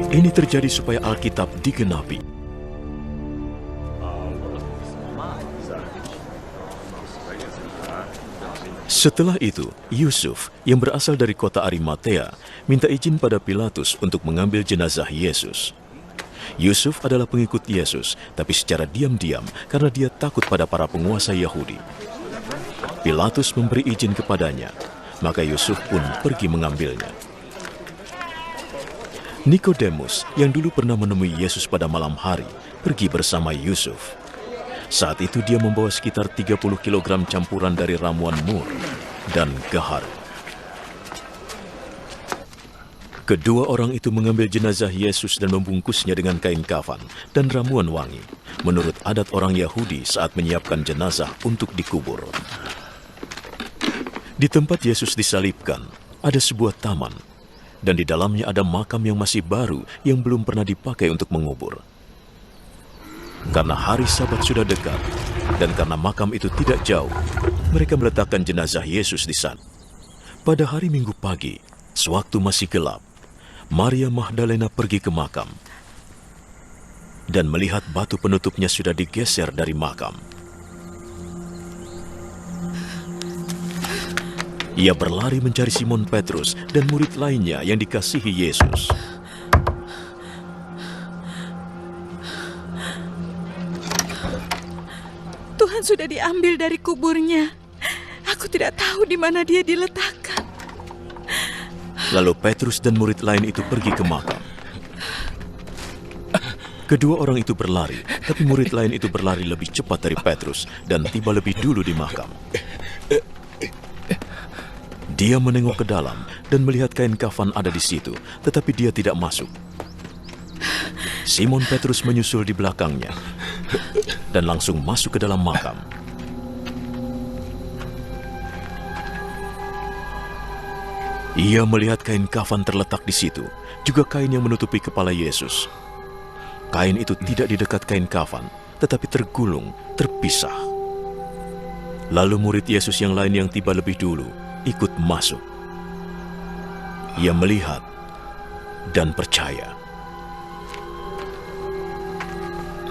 Ini terjadi supaya Alkitab digenapi. Setelah itu, Yusuf yang berasal dari kota Arimatea minta izin pada Pilatus untuk mengambil jenazah Yesus. Yusuf adalah pengikut Yesus, tapi secara diam-diam karena dia takut pada para penguasa Yahudi. Pilatus memberi izin kepadanya, maka Yusuf pun pergi mengambilnya. Nikodemus yang dulu pernah menemui Yesus pada malam hari, pergi bersama Yusuf. Saat itu dia membawa sekitar 30 kg campuran dari ramuan mur dan gaharu. Kedua orang itu mengambil jenazah Yesus dan membungkusnya dengan kain kafan dan ramuan wangi, menurut adat orang Yahudi saat menyiapkan jenazah untuk dikubur. Di tempat Yesus disalibkan, ada sebuah taman, dan di dalamnya ada makam yang masih baru yang belum pernah dipakai untuk mengubur. Karena hari Sabat sudah dekat, dan karena makam itu tidak jauh, mereka meletakkan jenazah Yesus di sana. Pada hari Minggu pagi, sewaktu masih gelap, Maria Magdalena pergi ke makam dan melihat batu penutupnya sudah digeser dari makam. Ia berlari mencari Simon Petrus dan murid lainnya yang dikasihi Yesus. Tuhan sudah diambil dari kuburnya. Aku tidak tahu di mana dia diletakkan. Lalu Petrus dan murid lain itu pergi ke makam. Kedua orang itu berlari, tapi murid lain itu berlari lebih cepat dari Petrus dan tiba lebih dulu di makam. Dia menengok ke dalam dan melihat kain kafan ada di situ, tetapi dia tidak masuk. Simon Petrus menyusul di belakangnya dan langsung masuk ke dalam makam. Ia melihat kain kafan terletak di situ, juga kain yang menutupi kepala Yesus. Kain itu tidak di dekat kain kafan, tetapi tergulung, terpisah. Lalu murid Yesus yang lain yang tiba lebih dulu ikut masuk. Ia melihat dan percaya.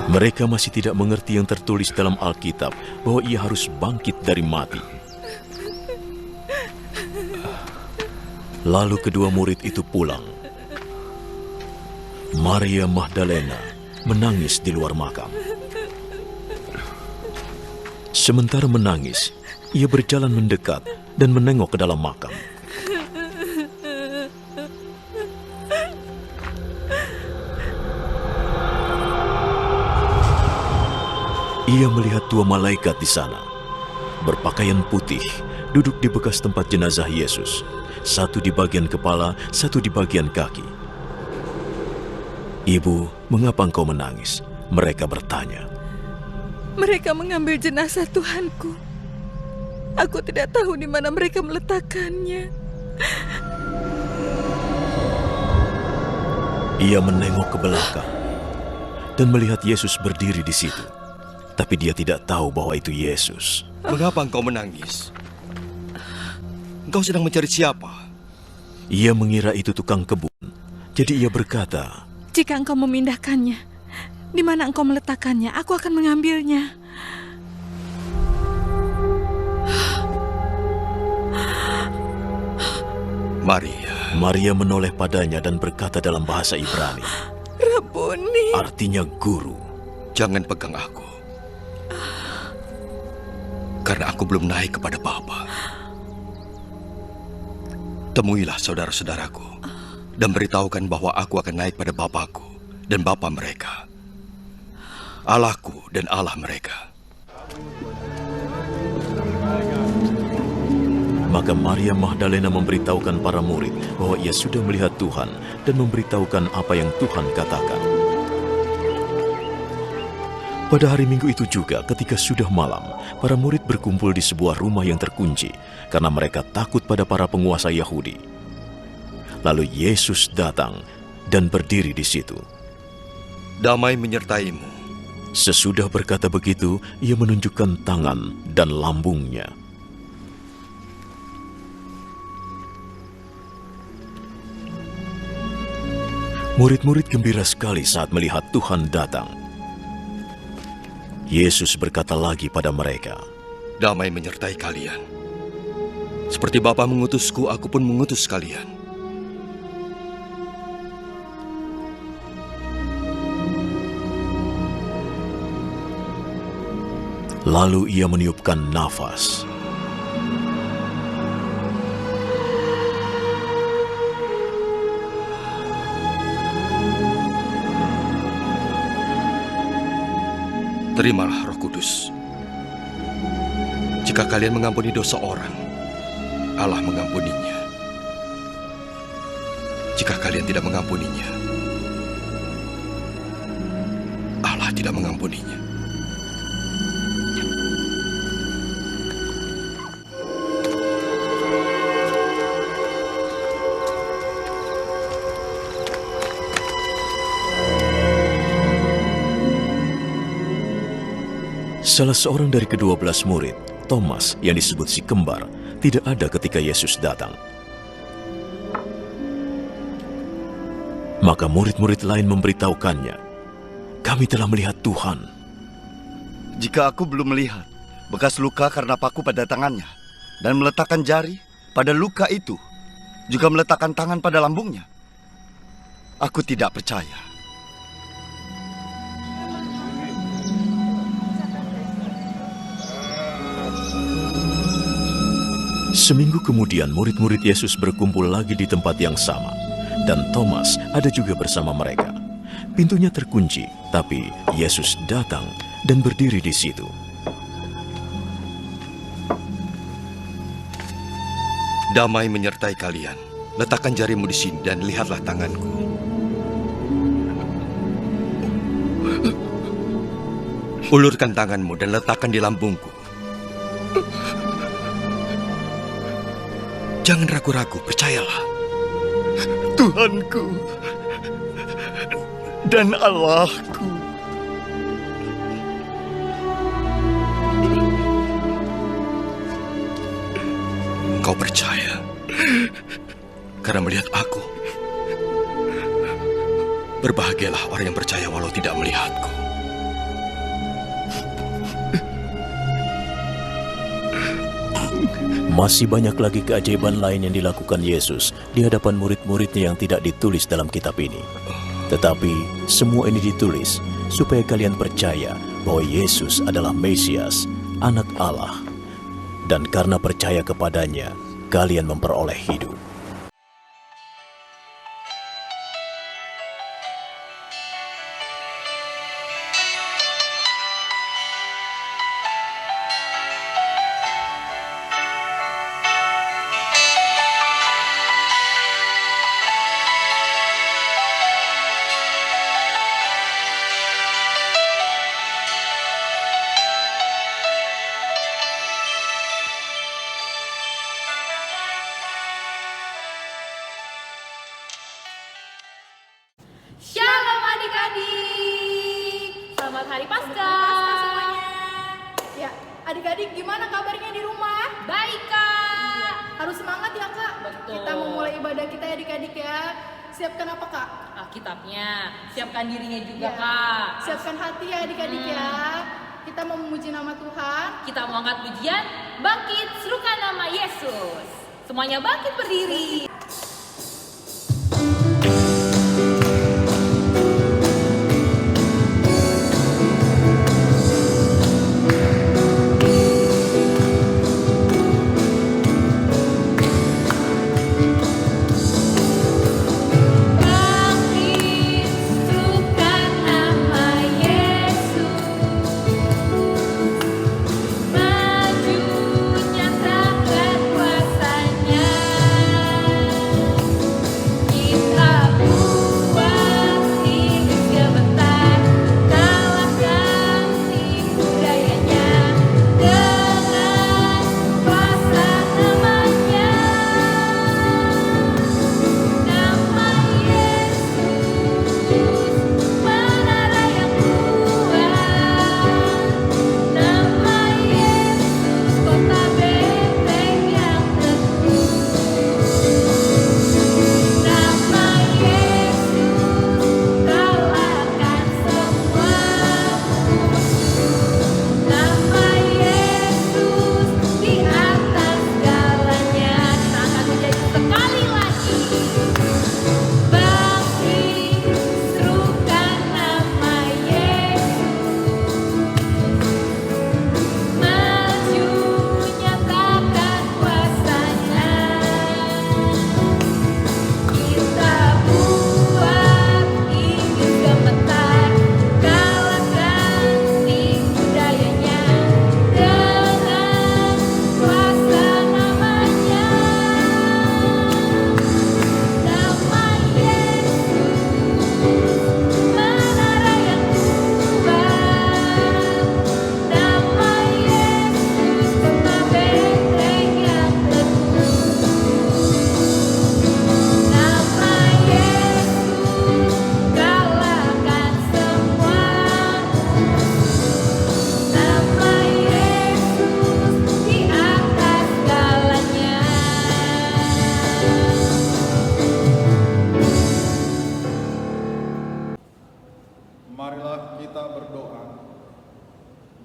Mereka masih tidak mengerti yang tertulis dalam Alkitab bahwa ia harus bangkit dari mati. Lalu kedua murid itu pulang. Maria Magdalena menangis di luar makam. Sementara menangis, ia berjalan mendekat dan menengok ke dalam makam. Ia melihat dua malaikat di sana, berpakaian putih, duduk di bekas tempat jenazah Yesus. Satu di bagian kepala, satu di bagian kaki. "Ibu, mengapa engkau menangis?" mereka bertanya. Mereka mengambil jenazah Tuhanku. Aku tidak tahu di mana mereka meletakkannya. Ia menengok ke belakang dan melihat Yesus berdiri di situ. Tapi dia tidak tahu bahwa itu Yesus. Mengapa engkau menangis? Engkau sedang mencari siapa? Ia mengira itu tukang kebun. Jadi ia berkata, Jika engkau memindahkannya, di mana engkau meletakkannya, aku akan mengambilnya. Maria menoleh padanya dan berkata dalam bahasa Ibrani, Rabuni. artinya guru. Jangan pegang aku, karena aku belum naik kepada Bapa. Temuilah saudara-saudaraku dan beritahukan bahwa aku akan naik pada Bapakku dan Bapa mereka, Allahku dan Allah mereka. Maka Maria Magdalena memberitahukan para murid bahwa ia sudah melihat Tuhan dan memberitahukan apa yang Tuhan katakan. Pada hari Minggu itu juga, ketika sudah malam, para murid berkumpul di sebuah rumah yang terkunci karena mereka takut pada para penguasa Yahudi. Lalu Yesus datang dan berdiri di situ. Damai menyertaimu. Sesudah berkata begitu, ia menunjukkan tangan dan lambungnya. Murid-murid gembira sekali saat melihat Tuhan datang. Yesus berkata lagi pada mereka, Damai menyertai kalian. Seperti Bapa mengutusku, aku pun mengutus kalian. Lalu ia meniupkan nafas. Terimalah Roh Kudus. Jika kalian mengampuni dosa orang, Allah mengampuninya. Jika kalian tidak mengampuninya, Allah tidak mengampuninya. Salah seorang dari ke-12 murid, Thomas yang disebut si kembar, tidak ada ketika Yesus datang. Maka murid-murid lain memberitahukannya, kami telah melihat Tuhan. Jika aku belum melihat bekas luka karena paku pada tangannya, dan meletakkan jari pada luka itu, juga meletakkan tangan pada lambungnya, aku tidak percaya. Seminggu kemudian murid-murid Yesus berkumpul lagi di tempat yang sama, dan Thomas ada juga bersama mereka. Pintunya terkunci, tapi Yesus datang dan berdiri di situ. Damai menyertai kalian. Letakkan jarimu di sini dan lihatlah tanganku. Ulurkan tanganmu dan letakkan di lambungku. Jangan ragu-ragu, percayalah. Tuhanku dan Allahku. Engkau percaya karena melihat aku. Berbahagialah orang yang percaya walau tidak melihatku. Masih banyak lagi keajaiban lain yang dilakukan Yesus di hadapan murid-muridnya yang tidak ditulis dalam kitab ini. Tetapi semua ini ditulis supaya kalian percaya bahwa Yesus adalah Mesias, Anak Allah. Dan karena percaya kepadanya, kalian memperoleh hidup. Shalom adik-adik, selamat hari Paskah semuanya. Ya, adik-adik gimana kabarnya di rumah? Baik kak. Harus semangat ya kak. Betul. Kita mau mulai ibadah kita ya adik-adik ya. Siapkan apa kak? Alkitabnya, siapkan dirinya juga Ya, kak. siapkan hati ya adik-adik ya. Kita mau memuji nama Tuhan. Kita mau angkat pujian, bangkit serukan nama Yesus. Semuanya bangkit berdiri. Bangkit, serukan nama Yesus. Maju, nyatakan kuasa-Nya.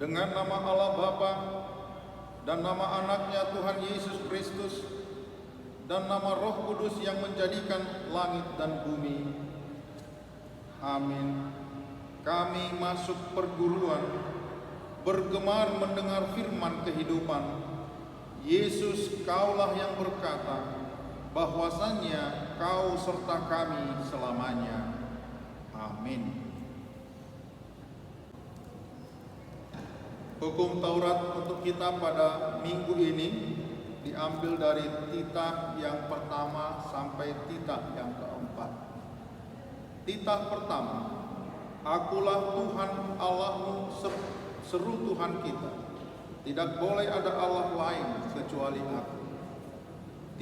Dengan nama Allah Bapa dan nama anaknya Tuhan Yesus Kristus dan nama Roh Kudus yang menjadikan langit dan bumi. Amin. Kami masuk perguruan, bergemar mendengar firman kehidupan. Yesus, Kaulah yang berkata bahwasannya Kau serta kami selamanya. Amin. Hukum Taurat untuk kita pada minggu ini diambil dari titah yang pertama sampai titah yang keempat. Titah pertama, Akulah Tuhan Allahmu, seru Tuhan kita. Tidak boleh ada Allah lain kecuali Aku.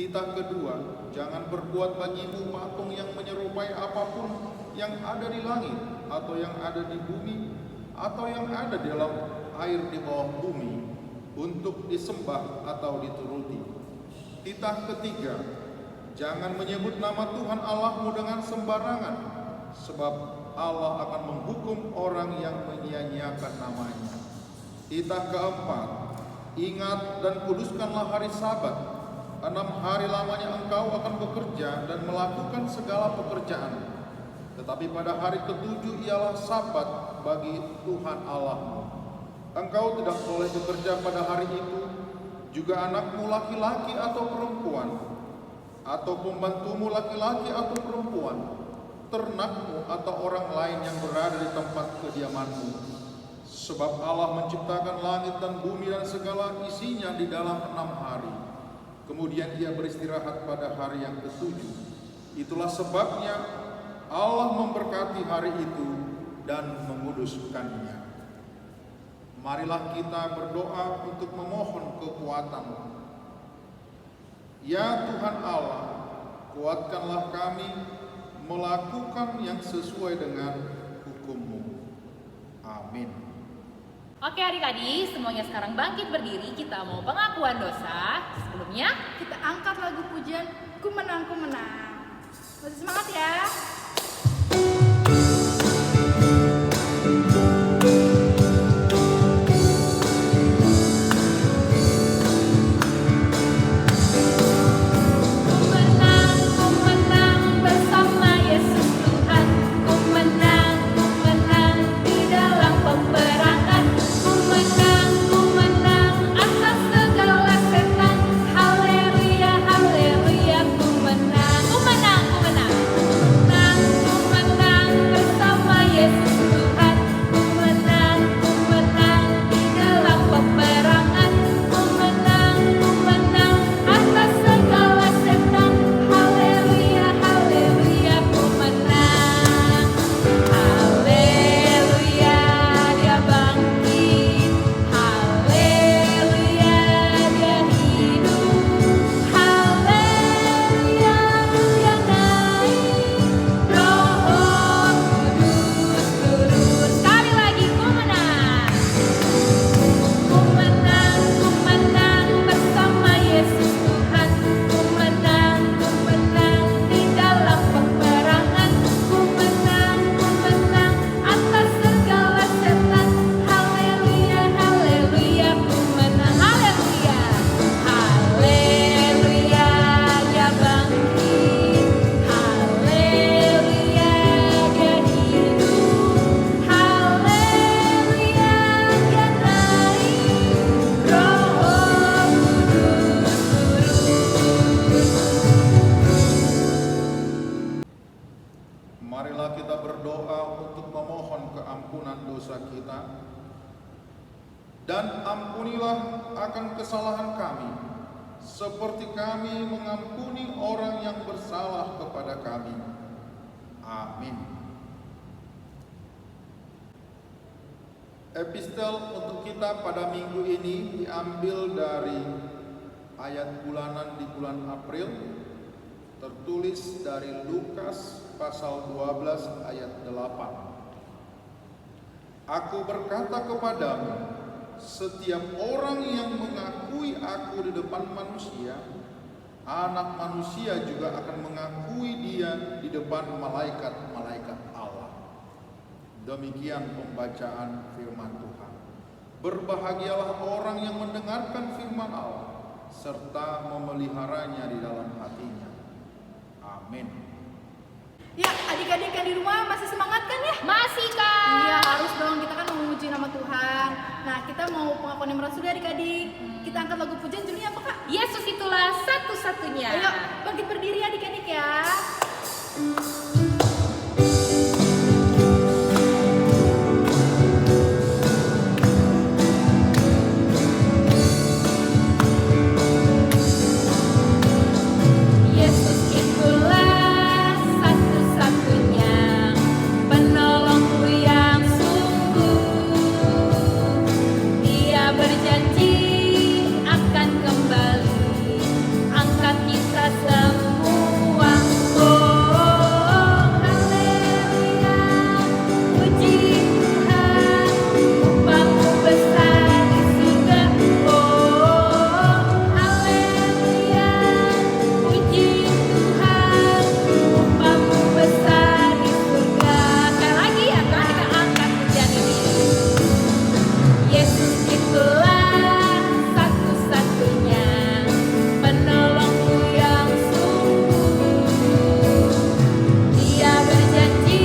Titah kedua, jangan berbuat bagimu patung yang menyerupai apapun yang ada di langit, atau yang ada di bumi, atau yang ada di dalam air di bawah bumi, untuk disembah atau dituruti. Titah ketiga, jangan menyebut nama Tuhan Allahmu dengan sembarangan, sebab Allah akan menghukum orang yang menyia-nyiakan namanya. Titah keempat, ingat dan kuduskanlah hari Sabat. 6 hari lamanya engkau akan bekerja dan melakukan segala pekerjaan. Tetapi pada hari ke-7 ialah Sabat bagi Tuhan Allahmu. Engkau tidak boleh bekerja pada hari itu, juga anakmu laki-laki atau perempuan, atau pembantumu laki-laki atau perempuan, ternakmu atau orang lain yang berada di tempat kediamanmu. Sebab Allah menciptakan langit dan bumi dan segala isinya di dalam 6 hari. Kemudian Ia beristirahat pada hari yang ke-7. Itulah sebabnya Allah memberkati hari itu dan menguduskannya. Marilah kita berdoa untuk memohon kekuatan. Ya Tuhan Allah, kuatkanlah kami melakukan yang sesuai dengan hukum-Mu. Amin. Oke adik-adik, semuanya sekarang bangkit berdiri. Kita mau pengakuan dosa. Sebelumnya, Kita angkat lagu pujian Ku Menang, Ku Menang. Masih semangat ya. Ku menang bersama Yesus Tuhan. Ku menang di dalam peperangan. Ku menang atas segala setan. Haleluya, haleluya, ku menang. Ku menang bersama Yesus Tuhan. Ku menang di dalam peperangan. Ku menang atas segala setan. Haleluya, haleluya, ku menang. Haleluya, Dia bangkit. Haleluya, Dia hidup. Haleluya, Dia naik. Roh Kudus turun. Sekali lagi, ku menang. Ku menang bersama Yesus Tuhan. Ku menang di dalam peperangan. Ku menang atas segala setan. Haleluya, haleluya, ku menang. Haleluya, haleluya, Dia bangkit. Haleluya, Dia hidup. Haleluya, Dia naik. Roh Kudus turun. marilah kita berdoa untuk memohon keampunan dosa kita. Dan ampunilah akan kesalahan kami, seperti kami mengampuni orang yang bersalah kepada kami. Amin. Epistel untuk kita pada minggu ini diambil dari ayat bulanan di bulan April, tertulis dari Lukas pasal 12 ayat 8. Aku berkata kepadamu, setiap orang yang mengakui aku di depan manusia, Anak Manusia juga akan mengakui dia di depan malaikat-malaikat Allah. Demikian pembacaan firman Tuhan. Berbahagialah orang yang mendengarkan firman Allah serta memeliharanya di dalam hatinya. Amin. Ya, adik-adik yang di rumah masih semangat kan ya? Masih Kak. Iya, harus dong. Kita kan mau memuji nama Tuhan. Nah, kita mau pengakuan yang rasul adik-adik. Kita angkat lagu pujian judulnya apa, Kak? Yesus itulah satu-satunya. Ayo, bangkit berdiri adik-adik ya. Yesus itulah satu-satunya penolongku yang sungguh. Dia berjanji akan kembali angkat kita semua. Oh, haleluya, puji Tuhan, upahmu besar di surga. Oh, haleluya, puji Tuhan, upahmu besar di surga. Sekali lagi ya Kak, kita angkat pujian ini. Yesus itulah satu-satunya penolongku yang sungguh. Dia berjanji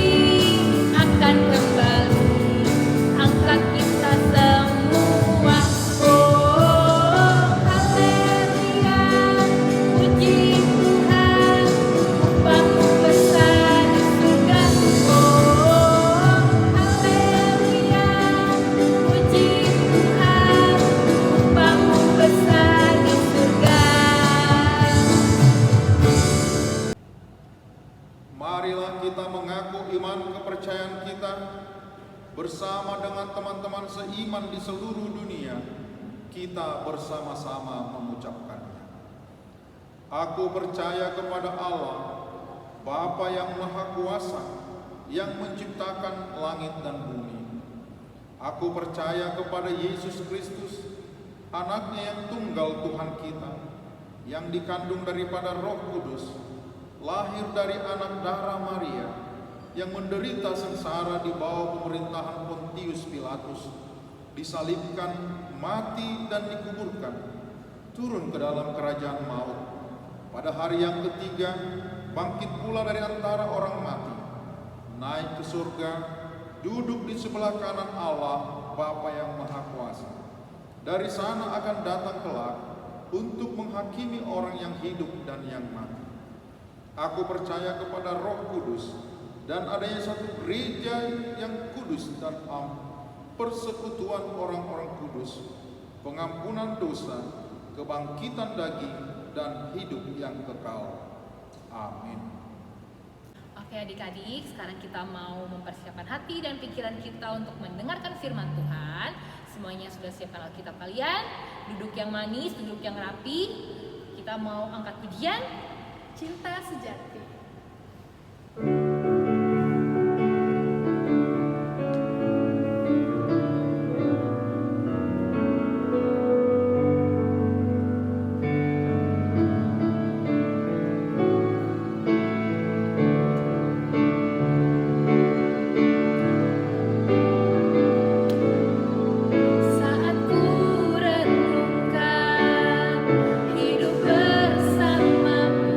akan kembali angkat kita semua. Oh, haleluya, puji Tuhan, upahmu besar di surga. Oh, haleluya, puji Tuhan, upahmu besar di surga. Marilah kita mengaku iman kepercayaan kita bersama dengan teman-teman seiman di seluruh dunia. Kita bersama-sama mengucapkannya. Aku percaya kepada Allah, Bapa yang Maha Kuasa, yang menciptakan langit dan bumi. Aku percaya kepada Yesus Kristus, anaknya yang tunggal Tuhan kita, yang dikandung daripada Roh Kudus, lahir dari anak darah Maria, yang menderita sengsara di bawah pemerintahan Pontius Pilatus, disalibkan, mati dan dikuburkan, turun ke dalam kerajaan maut. Pada hari yang ketiga, bangkit pula dari antara orang mati, naik ke surga, duduk di sebelah kanan Allah, Bapa yang Maha Kuasa. Dari sana akan datang kelak untuk menghakimi orang yang hidup dan yang mati. Aku percaya kepada Roh Kudus dan adanya satu gereja yang kudus dan am, persekutuan orang-orang kudus, pengampunan dosa, kebangkitan daging, dan hidup yang kekal. Amin. Oke adik-adik, sekarang kita mau mempersiapkan hati dan pikiran kita untuk mendengarkan firman Tuhan. Semuanya sudah siapkan Alkitab kalian, duduk yang manis, duduk yang rapi. Kita mau angkat pujian Cinta Sejati. saat ku renungkan hidup bersamamu.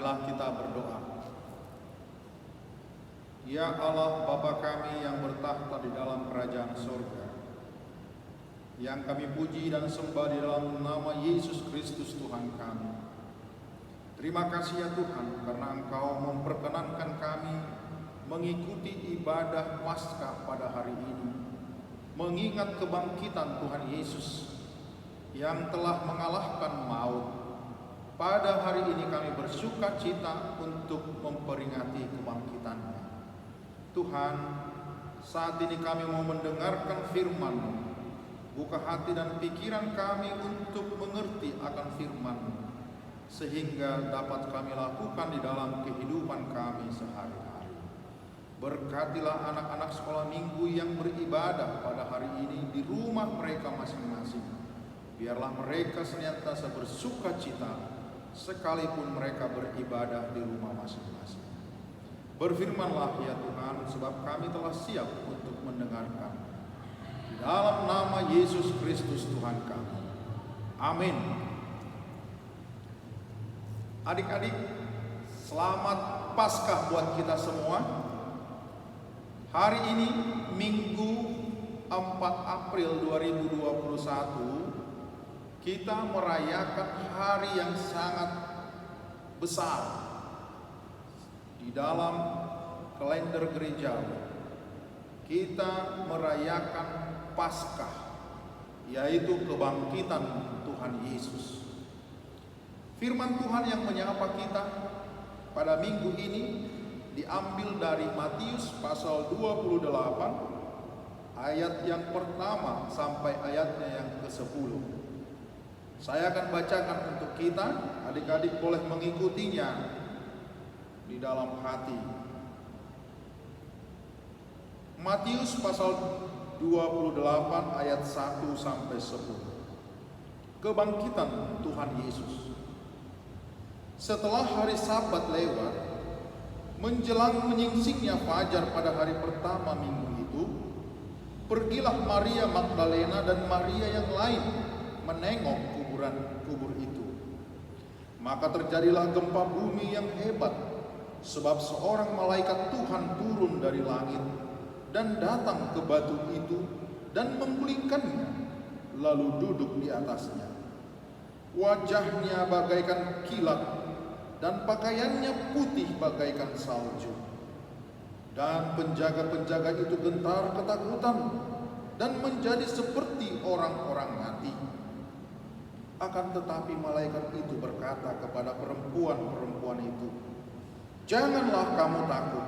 Marilah kita berdoa. Ya Allah Bapa kami yang bertahta di dalam kerajaan surga, yang kami puji dan sembah di dalam nama Yesus Kristus Tuhan kami. Terima kasih ya Tuhan, karena Engkau memperkenankan kami mengikuti ibadah Paskah pada hari ini, mengingat kebangkitan Tuhan Yesus yang telah mengalahkan maut. Pada hari ini kami bersuka cita untuk memperingati kebangkitan-Nya. Tuhan, saat ini kami mau mendengarkan firman-Mu. Buka hati dan pikiran kami untuk mengerti akan firman-Mu, sehingga dapat kami lakukan di dalam kehidupan kami sehari-hari. Berkatilah anak-anak sekolah minggu yang beribadah pada hari ini di rumah mereka masing-masing. Biarlah mereka senantiasa bersuka cita sekalipun mereka beribadah di rumah masing-masing. Berfirmanlah ya Tuhan, sebab kami telah siap untuk mendengarkan. Di dalam nama Yesus Kristus Tuhan kami. Amin. Adik-adik, selamat Paskah buat kita semua. Hari ini Minggu 4 April 2021, kita merayakan hari yang sangat besar di dalam kalender gerejawi. Kita merayakan Paskah, yaitu kebangkitan Tuhan Yesus. Firman Tuhan yang menyapa kita pada minggu ini diambil dari Matius pasal 28 ayat yang pertama sampai ayatnya yang ke-10. Saya akan bacakan untuk kita, adik-adik boleh mengikutinya di dalam hati. Matius pasal 28 ayat 1 sampai 10. Kebangkitan Tuhan Yesus. Setelah hari Sabat lewat, menjelang menyingsingnya fajar pada hari pertama minggu itu, pergilah Maria Magdalena dan Maria yang lain menengok kubur itu. Maka terjadilah gempa bumi yang hebat, sebab seorang malaikat Tuhan turun dari langit dan datang ke batu itu dan menggulingkannya, lalu duduk di atasnya. Wajahnya bagaikan kilat dan pakaiannya putih bagaikan salju. Dan penjaga-penjaga itu gentar ketakutan dan menjadi seperti orang-orang mati. Akan tetapi malaikat itu berkata kepada perempuan-perempuan itu, "Janganlah kamu takut,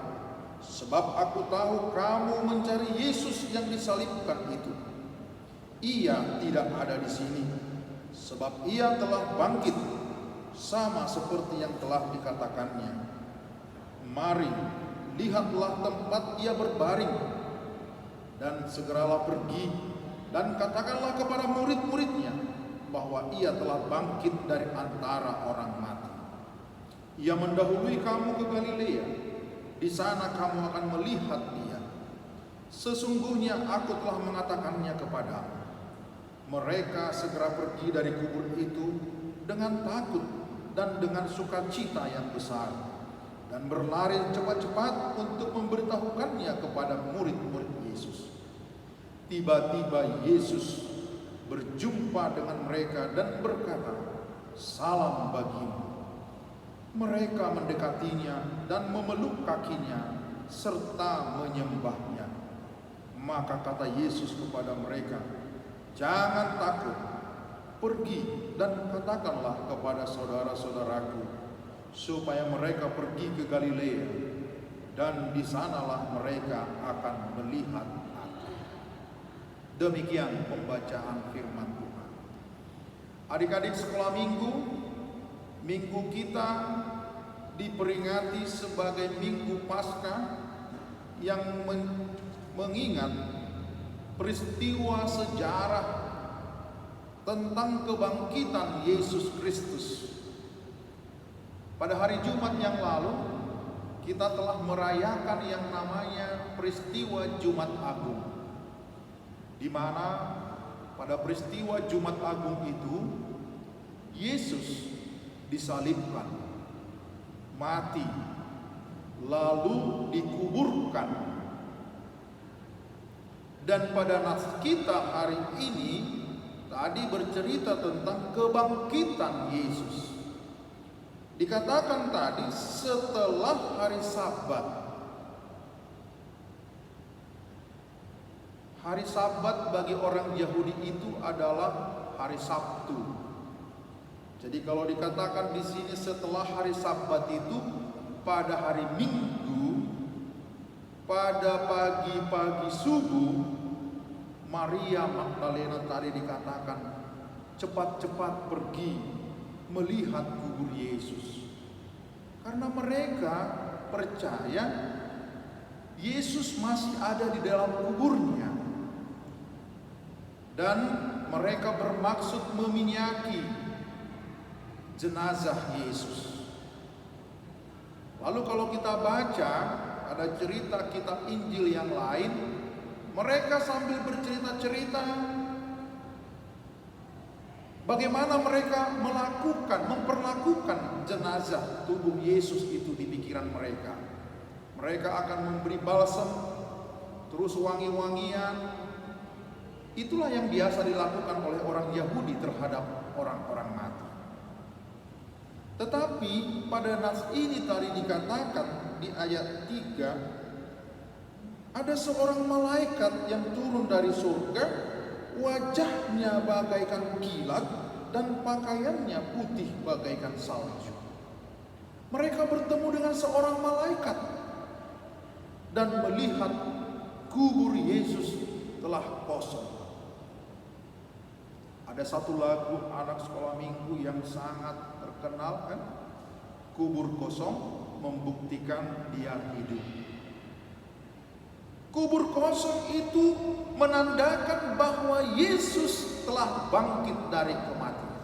sebab aku tahu kamu mencari Yesus yang disalibkan itu. Ia tidak ada di sini, sebab ia telah bangkit, sama seperti yang telah dikatakannya. Mari, lihatlah tempat ia berbaring, dan segeralah pergi dan katakanlah kepada murid-muridnya bahwa ia telah bangkit dari antara orang mati. Ia mendahului kamu ke Galilea, di sana kamu akan melihat dia. Sesungguhnya aku telah mengatakannya kepadamu." Mereka segera pergi dari kubur itu dengan takut dan dengan sukacita yang besar, dan berlari cepat-cepat untuk memberitahukannya kepada murid-murid Yesus. Tiba-tiba Yesus berjumpa dengan mereka dan berkata, "Salam bagimu." Mereka mendekatinya dan memeluk kakinya serta menyembahnya. Maka kata Yesus kepada mereka, "Jangan takut, pergi dan katakanlah kepada saudara-saudaraku supaya mereka pergi ke Galilea, dan di sanalah mereka akan melihat aku." Demikian pembacaan firman Tuhan. Adik-adik sekolah minggu, minggu kita diperingati sebagai Minggu Paskah yang mengingat peristiwa sejarah tentang kebangkitan Yesus Kristus. Pada hari Jumat yang lalu, kita telah merayakan yang namanya peristiwa Jumat Agung, di mana pada peristiwa Jumat Agung itu Yesus disalibkan. mati, lalu dikuburkan. Dan pada nas kita hari ini tadi bercerita tentang kebangkitan Yesus. Dikatakan tadi setelah hari Sabat. Hari Sabat bagi orang Yahudi itu adalah hari Sabtu. Jadi kalau dikatakan di sini setelah hari Sabat itu pada hari Minggu, pada pagi-pagi subuh, Maria Magdalena tadi dikatakan cepat-cepat pergi melihat kubur Yesus. Karena mereka percaya Yesus masih ada di dalam kuburnya. Dan mereka bermaksud meminyaki jenazah Yesus. Lalu kalau kita baca ada cerita kitab Injil yang lain, mereka sambil bercerita-cerita bagaimana mereka memperlakukan jenazah tubuh Yesus itu di pikiran mereka. Mereka akan memberi balsam, terus wangi-wangian. Itulah yang biasa dilakukan oleh orang Yahudi terhadap orang-orang mati. Tetapi pada nas ini tadi dikatakan di ayat 3, ada seorang malaikat yang turun dari surga, wajahnya bagaikan kilat dan pakaiannya putih bagaikan salju. Mereka bertemu dengan seorang malaikat dan melihat kubur Yesus telah kosong. Ada satu lagu anak sekolah minggu yang sangat terkenal kan? Kubur kosong membuktikan dia hidup. Kubur kosong itu menandakan bahwa Yesus telah bangkit dari kematian.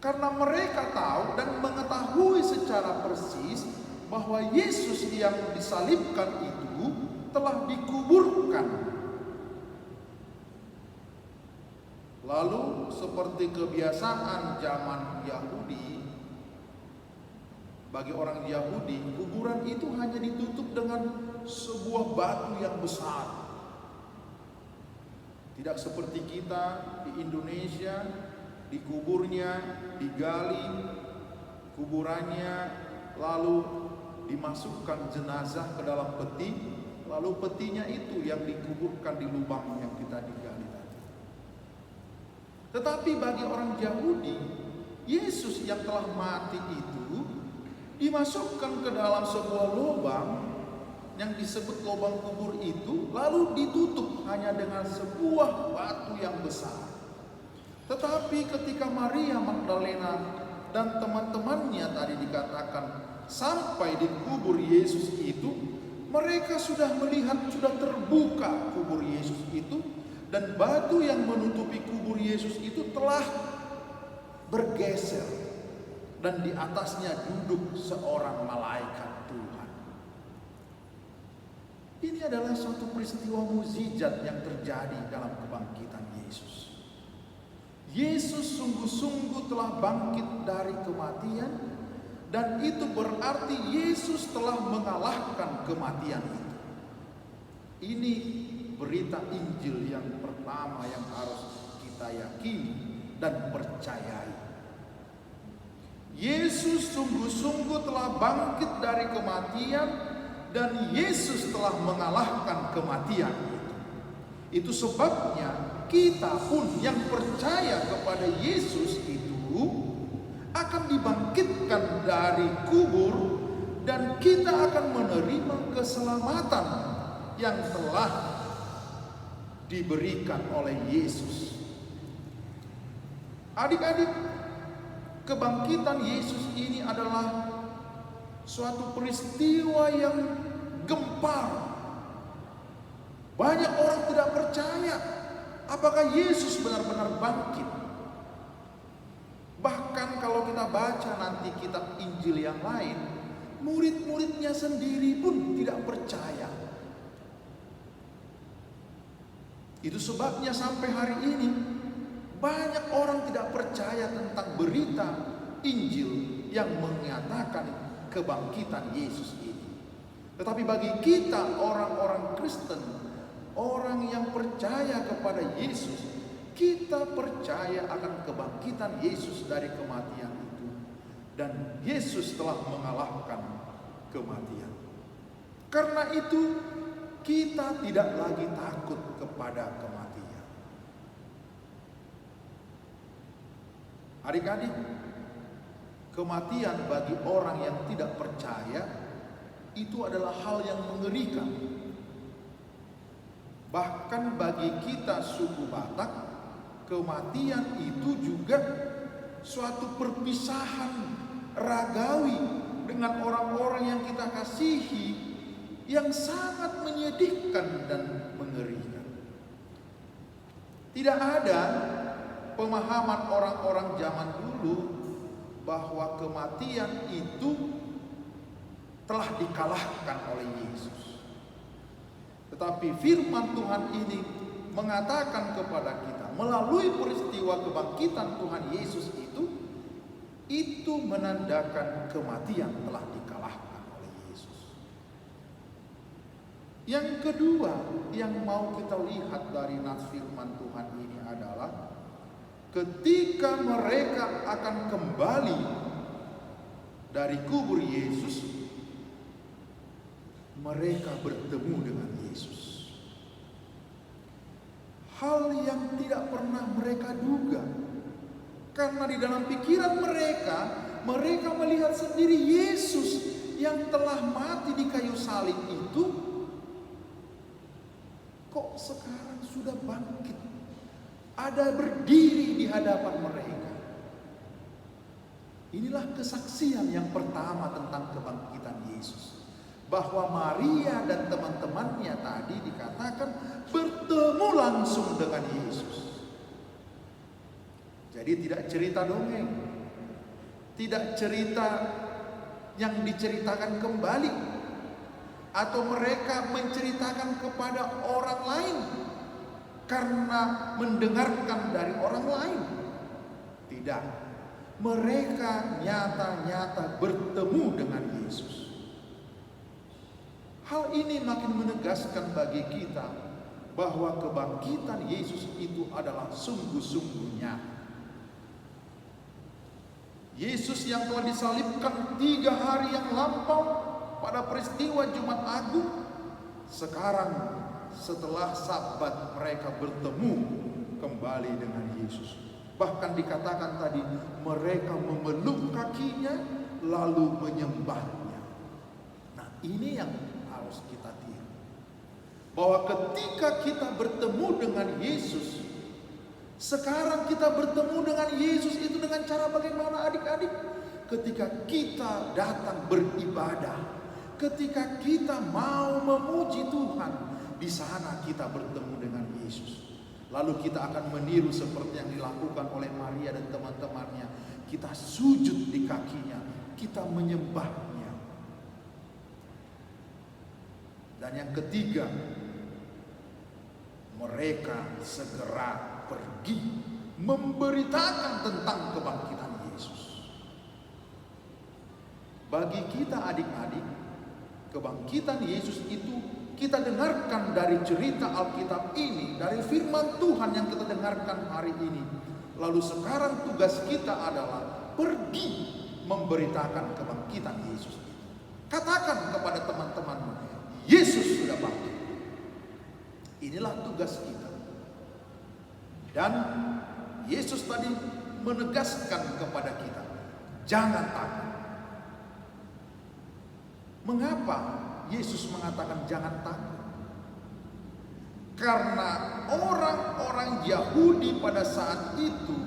Karena mereka tahu dan mengetahui secara persis bahwa Yesus yang disalibkan itu telah dikuburkan. Lalu seperti kebiasaan zaman Yahudi, bagi orang Yahudi kuburan itu hanya ditutup dengan sebuah batu yang besar. Tidak seperti kita di Indonesia, dikuburnya digali kuburannya, lalu dimasukkan jenazah ke dalam peti, lalu petinya itu yang dikuburkan di lubang yang kita digali. Tetapi bagi orang Yahudi, Yesus yang telah mati itu dimasukkan ke dalam sebuah lubang yang disebut lubang kubur itu, lalu ditutup hanya dengan sebuah batu yang besar. Tetapi ketika Maria Magdalena dan teman-temannya tadi dikatakan sampai di kubur Yesus itu, mereka sudah melihat, sudah terbuka kubur Yesus itu. Dan batu yang menutupi kubur Yesus itu telah bergeser. Dan di atasnya duduk seorang malaikat Tuhan. Ini adalah suatu peristiwa mukjizat yang terjadi dalam kebangkitan Yesus. Yesus sungguh-sungguh telah bangkit dari kematian. Dan itu berarti Yesus telah mengalahkan kematian itu. Ini berita Injil yang pertama yang harus kita yakini dan percayai. Yesus sungguh-sungguh telah bangkit dari kematian dan Yesus telah mengalahkan kematian. Itu sebabnya kita pun yang percaya kepada Yesus itu akan dibangkitkan dari kubur dan kita akan menerima keselamatan yang telah diberikan oleh Yesus. Adik-adik, kebangkitan Yesus ini adalah suatu peristiwa yang gempar. Banyak orang tidak percaya apakah Yesus benar-benar bangkit. Bahkan kalau kita baca nanti kitab Injil yang lain, murid-muridnya sendiri pun tidak percaya. Itu sebabnya sampai hari ini banyak orang tidak percaya tentang berita Injil yang menyatakan kebangkitan Yesus ini. Tetapi bagi kita orang-orang Kristen, orang yang percaya kepada Yesus, kita percaya akan kebangkitan Yesus dari kematian itu. Dan Yesus telah mengalahkan kematian. Karena itu kita tidak lagi takut kepada kematian. Adik-adik, kematian bagi orang yang tidak percaya itu adalah hal yang mengerikan. Bahkan bagi kita suku Batak, kematian itu juga suatu perpisahan ragawi dengan orang-orang yang kita kasihi, yang sangat menyedihkan dan mengerikan. Tidak ada pemahaman orang-orang zaman dulu bahwa kematian itu telah dikalahkan oleh Yesus. Tetapi firman Tuhan ini mengatakan kepada kita melalui peristiwa kebangkitan Tuhan Yesus itu menandakan kematian telah dikalahkan oleh Yesus. Yang kedua yang mau kita lihat dari nas firman Tuhan ini adalah ketika mereka akan kembali dari kubur Yesus, mereka bertemu dengan Yesus. Hal yang tidak pernah mereka duga. Karena di dalam pikiran mereka melihat sendiri Yesus yang telah mati di kayu salib itu kok sekarang sudah bangkit, ada berdiri di hadapan mereka. Inilah kesaksian yang pertama tentang kebangkitan Yesus, bahwa Maria dan teman-temannya tadi dikatakan bertemu langsung dengan Yesus. Jadi tidak cerita dongeng, tidak cerita yang diceritakan kembali, atau mereka menceritakan kepada orang lain karena mendengarkan dari orang lain. Tidak, mereka nyata-nyata bertemu dengan Yesus. Hal ini makin menegaskan bagi kita bahwa kebangkitan Yesus itu adalah sungguh-sungguh nyata. Yesus yang telah disalibkan 3 hari yang lampau pada peristiwa Jumat Agung, sekarang setelah Sabat mereka bertemu kembali dengan Yesus. Bahkan dikatakan tadi mereka memeluk kakinya lalu menyembahnya. Nah, ini yang harus kita tiru, bahwa ketika kita bertemu dengan Yesus, sekarang kita bertemu dengan Yesus itu dengan cara bagaimana adik-adik? Ketika kita datang beribadah, ketika kita mau memuji Tuhan, di sana kita bertemu dengan Yesus. Lalu kita akan meniru seperti yang dilakukan oleh Maria dan teman-temannya. Kita sujud di kakinya, kita menyembahnya. Dan yang ketiga, mereka segera pergi memberitakan tentang kebangkitan Yesus. Bagi kita adik-adik, kebangkitan Yesus itu kita dengarkan dari cerita Alkitab ini, dari firman Tuhan yang kita dengarkan hari ini. Lalu sekarang tugas kita adalah pergi memberitakan kebangkitan Yesus itu. Katakan kepada teman-temanmu, Yesus sudah bangkit. Inilah tugas kita. Dan Yesus tadi menegaskan kepada kita, jangan takut. Mengapa Yesus mengatakan jangan takut? Karena orang-orang Yahudi pada saat itu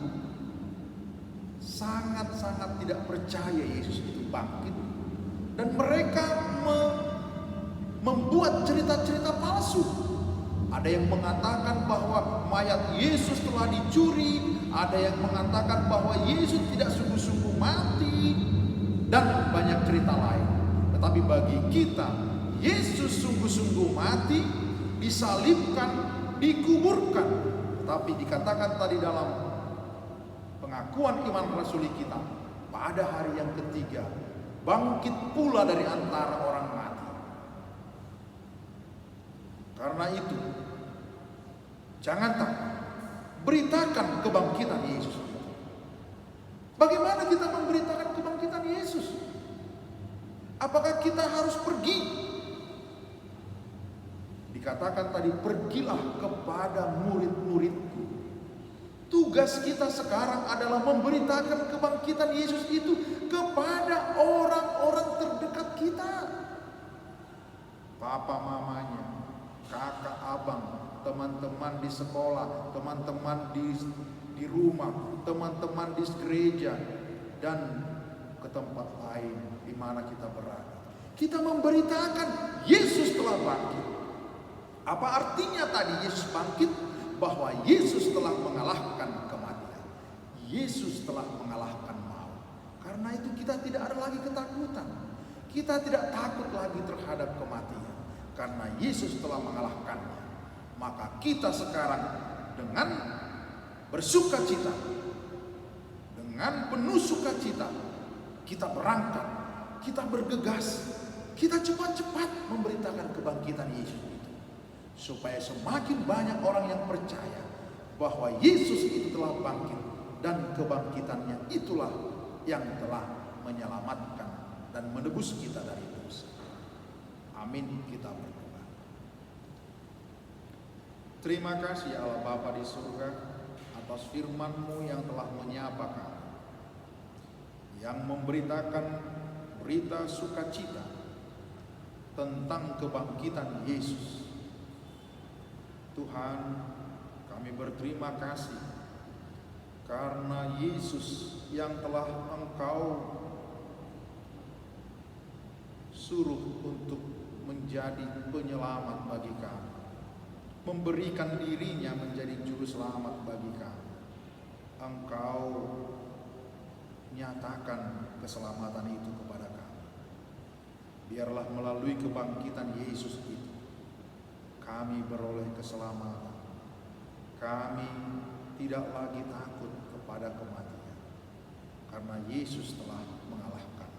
sangat-sangat tidak percaya Yesus itu bangkit. Dan mereka membuat cerita-cerita palsu. Ada yang mengatakan bahwa mayat Yesus telah dicuri, ada yang mengatakan bahwa Yesus tidak sungguh-sungguh mati, dan banyak cerita lain. Tetapi bagi kita, Yesus sungguh-sungguh mati, disalibkan, dikuburkan. Tapi dikatakan tadi dalam pengakuan iman rasuli kita, pada hari yang ketiga bangkit pula dari antara orang mati. Karena itu, jangan takut, beritakan kebangkitan Yesus. Bagaimana kita memberitakan kebangkitan Yesus? Apakah kita harus pergi? Dikatakan tadi, pergilah kepada murid-muridku. Tugas kita sekarang adalah memberitakan kebangkitan Yesus itu kepada orang-orang terdekat kita. Papa mamanya, kakak abang, teman-teman di sekolah, teman-teman di rumah, teman-teman di gereja, dan ke tempat lain di mana kita berada. Kita memberitakan Yesus telah bangkit. Apa artinya tadi Yesus bangkit? Bahwa Yesus telah mengalahkan kematian. Yesus telah mengalahkan maut. Karena itu kita tidak ada lagi ketakutan. Kita tidak takut lagi terhadap kematian. Karena Yesus telah mengalahkannya. Maka kita sekarang dengan bersukacita, dengan penuh sukacita, kita berangkat, kita bergegas, kita cepat-cepat memberitakan kebangkitan Yesus itu. Supaya semakin banyak orang yang percaya bahwa Yesus itu telah bangkit dan kebangkitannya itulah yang telah menyelamatkan dan menebus kita dari dosa. Amin, kita berdoa. Terima kasih Allah Bapa di surga atas firman-Mu yang telah menyapa kami, yang memberitakan berita sukacita tentang kebangkitan Yesus. Tuhan, kami berterima kasih karena Yesus yang telah Engkau suruh untuk menjadi penyelamat bagi kami, memberikan dirinya menjadi juru selamat bagi kami. Engkau nyatakan keselamatan itu kepada kami. Biarlah melalui kebangkitan Yesus itu kami beroleh keselamatan. Kami tidak lagi takut kepada kematian, karena Yesus telah mengalahkan.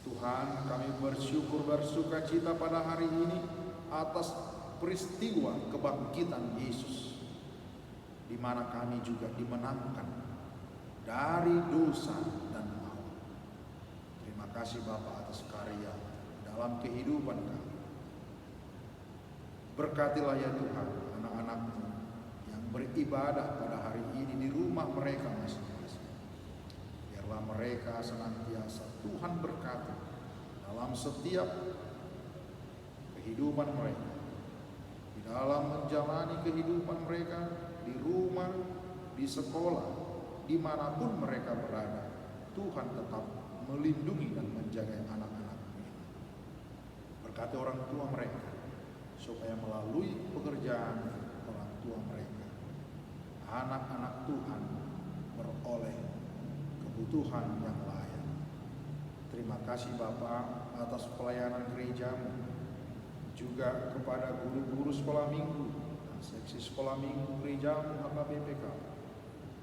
Tuhan, kami bersuka cita pada hari ini atas peristiwa kebangkitan Yesus, di mana kami juga dimenangkan dari dosa dan maut. Terima kasih Bapa atas karya dalam kehidupan kami. Berkatilah ya Tuhan anak-anak-Mu yang beribadah pada hari ini di rumah mereka masing-masing. Biarlah mereka senantiasa Tuhan berkati dalam setiap kehidupan mereka, di dalam menjalani kehidupan mereka di rumah, di sekolah, dimanapun mereka berada. Tuhan tetap melindungi dan menjaga anak-anak-Mu ini. Berkati orang tua mereka, supaya melalui pekerjaan orang tua mereka, anak-anak Tuhan beroleh kebutuhan yang layak. Terima kasih Bapa atas pelayanan gereja-Mu, juga kepada guru-guru sekolah minggu dan seksi sekolah minggu gereja-Mu HKBPK.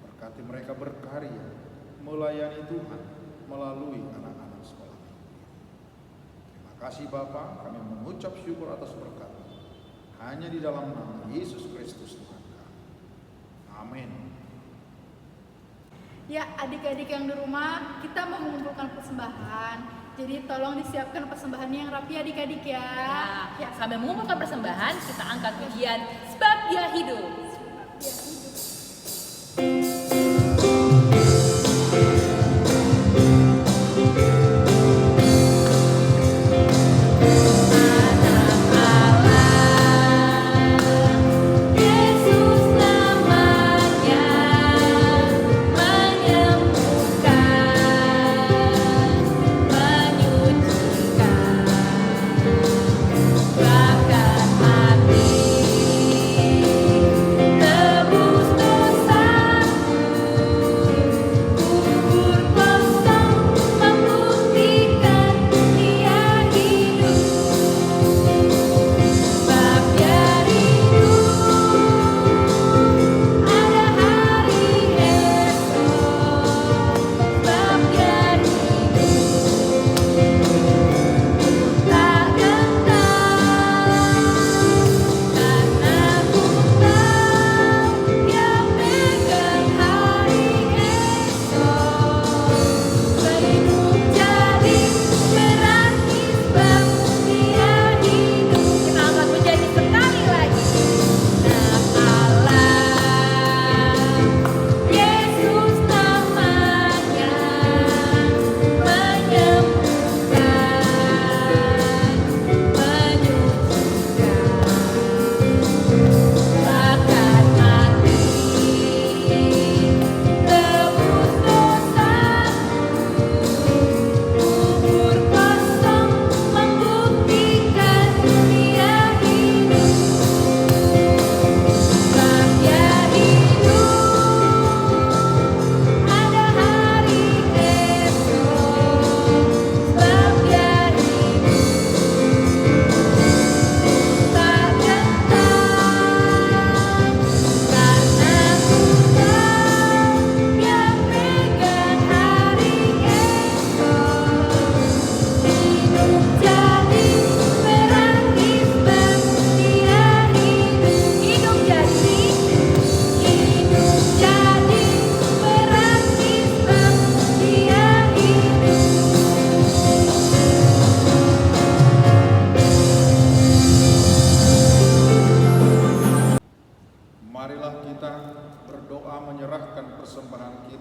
Berkati mereka berkarya melayani Tuhan melalui anak-anak sekolah minggu. Terima kasih Bapa, kami mengucap syukur atas berkat hanya di dalam nama Yesus Kristus Tuhan kami. Amin. Ya, adik-adik yang di rumah, kita mau mengumpulkan persembahan. Jadi tolong disiapkan persembahannya yang rapi adik-adik ya. Ya. Sambil mengumpulkan persembahan, kita angkat pujian Sebab Dia Hidup. Bahkan hati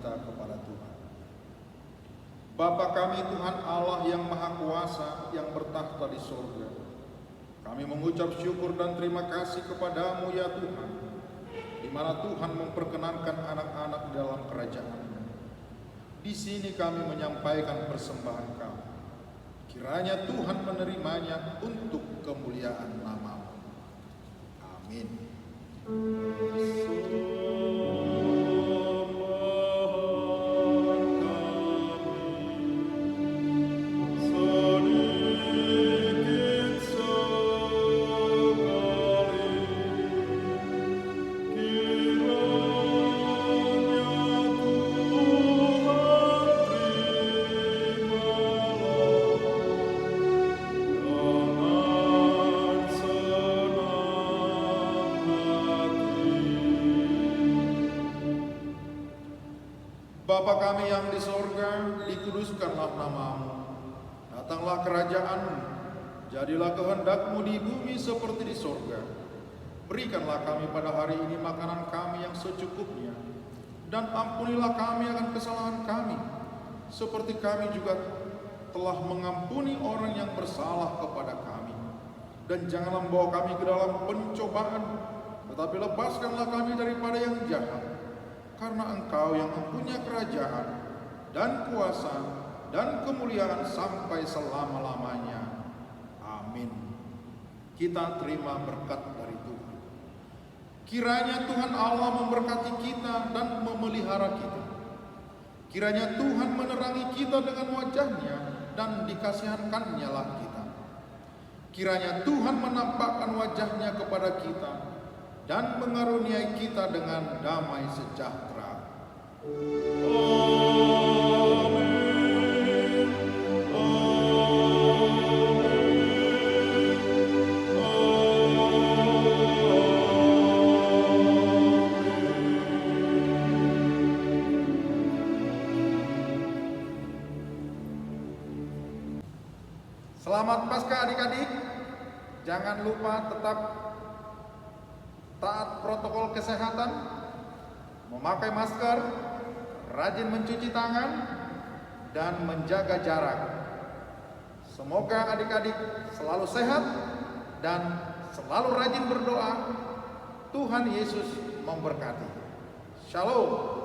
kita kepada Tuhan. Bapa kami Tuhan Allah yang Maha Kuasa yang bertakhta di surga, kami mengucap syukur dan terima kasih kepadamu ya Tuhan, di mana Tuhan memperkenankan anak-anak dalam kerajaan-Nya. Di sini kami menyampaikan persembahan kami. Kiranya Tuhan menerimanya untuk kemuliaan nama-Mu. Amin. Bapa kami yang di sorga, dikuduskanlah nama-Mu. Datanglah kerajaan-Mu, jadilah kehendak-Mu di bumi seperti di sorga. Berikanlah kami pada hari ini makanan kami yang secukupnya, dan ampunilah kami akan kesalahan kami, seperti kami juga telah mengampuni orang yang bersalah kepada kami. Dan janganlah membawa kami ke dalam pencobaan, tetapi lepaskanlah kami daripada yang jahat. Karena Engkau yang mempunyai kerajaan dan kuasa dan kemuliaan sampai selama-lamanya. Amin. Kita terima berkat dari Tuhan. Kiranya Tuhan Allah memberkati kita dan memelihara kita. Kiranya Tuhan menerangi kita dengan wajah-Nya dan dikasihankan-Nya lah kita. Kiranya Tuhan menampakkan wajah-Nya kepada kita dan mengaruniai kita dengan damai sejahtera. Selamat Paskah adik-adik. Jangan lupa tetap taat protokol kesehatan, memakai masker, rajin mencuci tangan, dan menjaga jarak. Semoga adik-adik selalu sehat dan selalu rajin berdoa. Tuhan Yesus memberkati. Shalom.